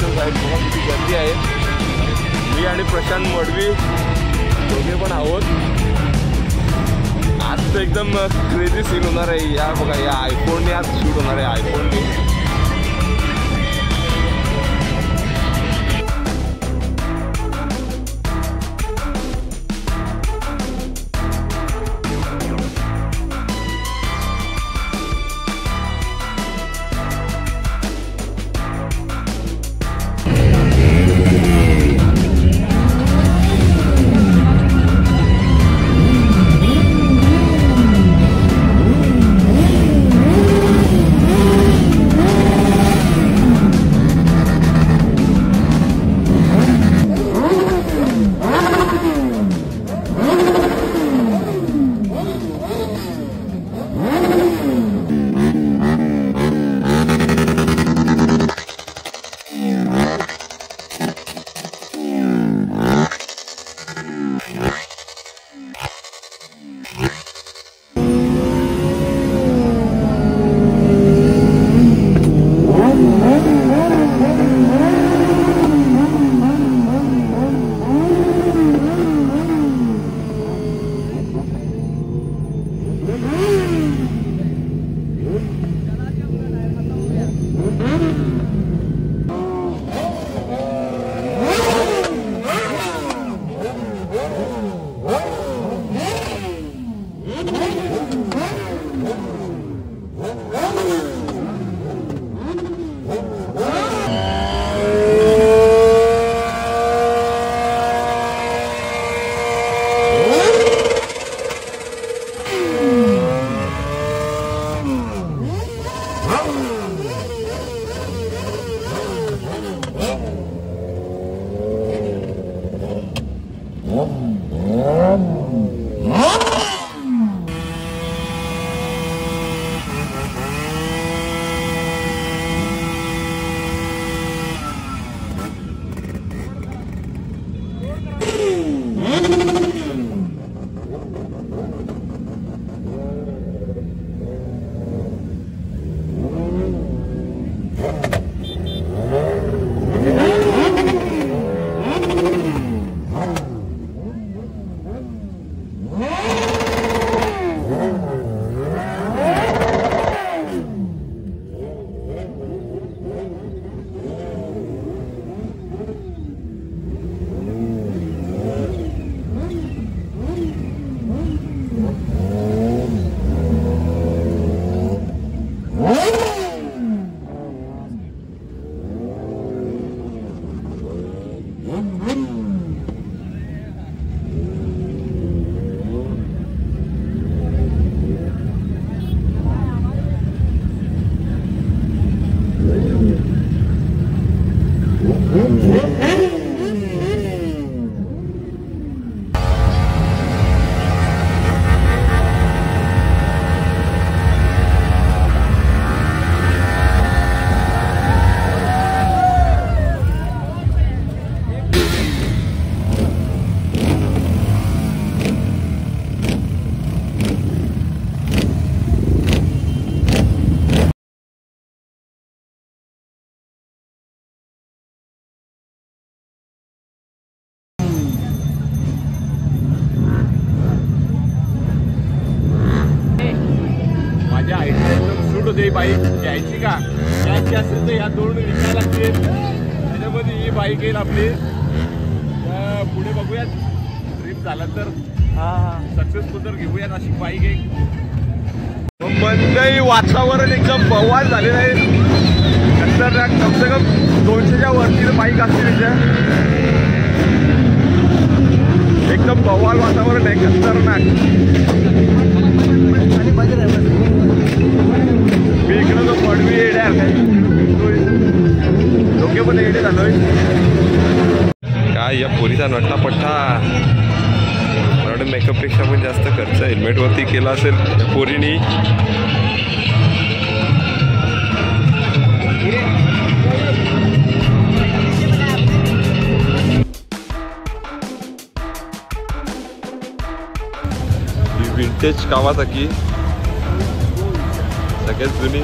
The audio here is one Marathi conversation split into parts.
ऑफिशियल साईड बघा किती गर्दी आहे. मी आणि प्रशांत मडवी दोघे पण आहोत. आज तर एकदम क्रेझी सीन होणार आहे. या बघा या आयफोनने आज शूट होणार आहे. आयफोनने बाईक घ्यायची का घ्यायची असेल तर ह्या दोन विकायला लागतील. त्याच्यामध्ये ही बाईक येईल आपली. पुढे बघूयात ट्रिप झाला तर सक्सेसफुल तर घेऊयात अशी बाईक एक. मंदई वातावरण एकदम बवाल झालेलं आहे. खतरनाक कम से कम 200च्या वरती बाईक असते त्याच्या. एकदम बवाल वातावरण आहे खतरनाक. मी इकडं तो पडवी येड्या डोके पण येडे झालोय काय या पोरीचा नटला पट्टा. मला मेकअपपेक्षा पण जास्त खर्च हेल्मेटवरती केला असेल या पोरीनी. विंटेज कावासाकी सगळ्यात जुनी.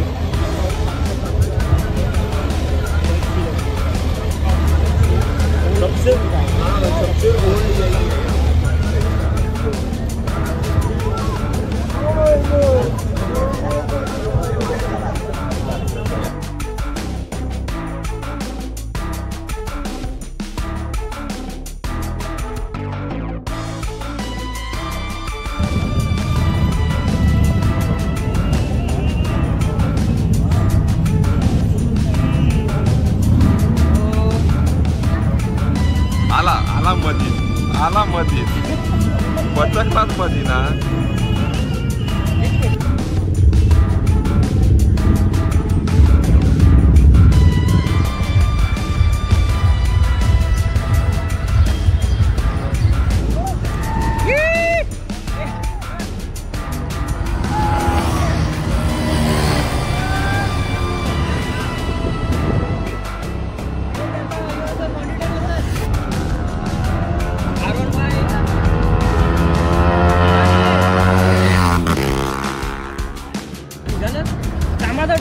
मध्ये पचकलाच मध्ये ना.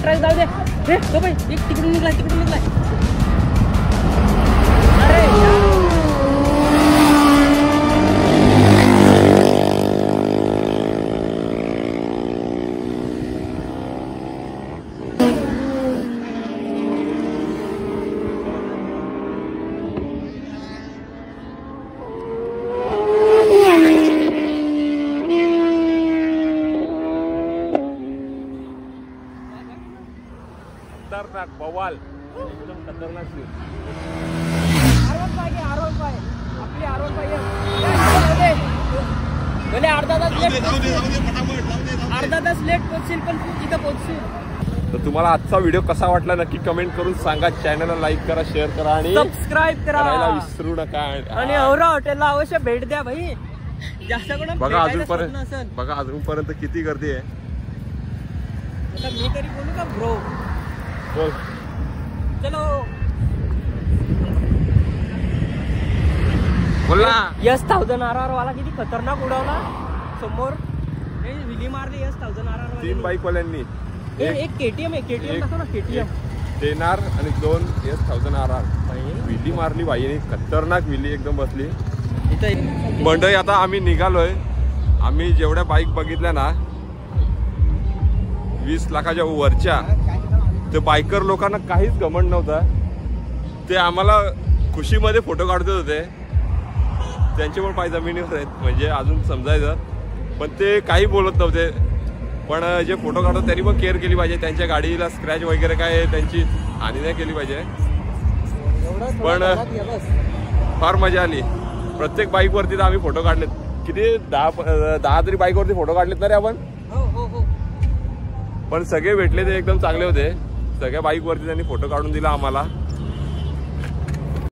ट्राय जाऊ दे रे तो भाई एक तिकडून निघलाय अरे खतरनाक बवाल एकदम खतरनाक सीन. आपली भले अर्धा तास लेट पोहोचशील पण तू तिथं पोहोचशील. तर तुम्हाला आजचा व्हिडिओ कसा वाटला नक्की कमेंट करून सांगा. चॅनलला लाईक करा, शेअर करा आणि सबस्क्राईब करायला विसरू नका. आणि औरा हॉटेलला अवश्य भेट द्या भाई. जास्त कोण बघा अजूनपर्यंत किती गर्दी आहे. मी तरी बोलू का ब्रो. बोल. चलो बोला. S1000 RR वाला किती खतरनाक उडवला समोर. विली मारली S1000 RR 3 बाईकवाल्यांनी. एक KTM आहे. KTM दाखव ना. KTM देणार आणि 2 S1000 RR विली मारली बाईने. खतरनाक विली एकदम बसली. मंडळी आता आम्ही निघालोय. आम्ही जेवढ्या बाईक बघितल्या ना 20 लाखाच्या वरच्या, ते बायकर लोकांना काहीच घमंड नव्हता. ते आम्हाला खुशीमध्ये फोटो काढत होते. त्यांचे पण पाय जमिनीवर आहेत म्हणजे अजून समजायचं. पण ते काही बोलत नव्हते. पण जे फोटो काढतात त्यांनी पण केअर केली पाहिजे. त्यांच्या गाडीला स्क्रॅच वगैरे काय त्यांची हानी नाही केली पाहिजे. पण फार मजा आली. प्रत्येक बाईकवरती तर आम्ही फोटो काढलेत. किती 10 तरी बाईकवरती फोटो काढलेत ना रे आपण. पण सगळे भेटले ते एकदम चांगले होते. सगळ्या बाईकवरती त्यांनी फोटो काढून दिला आम्हाला.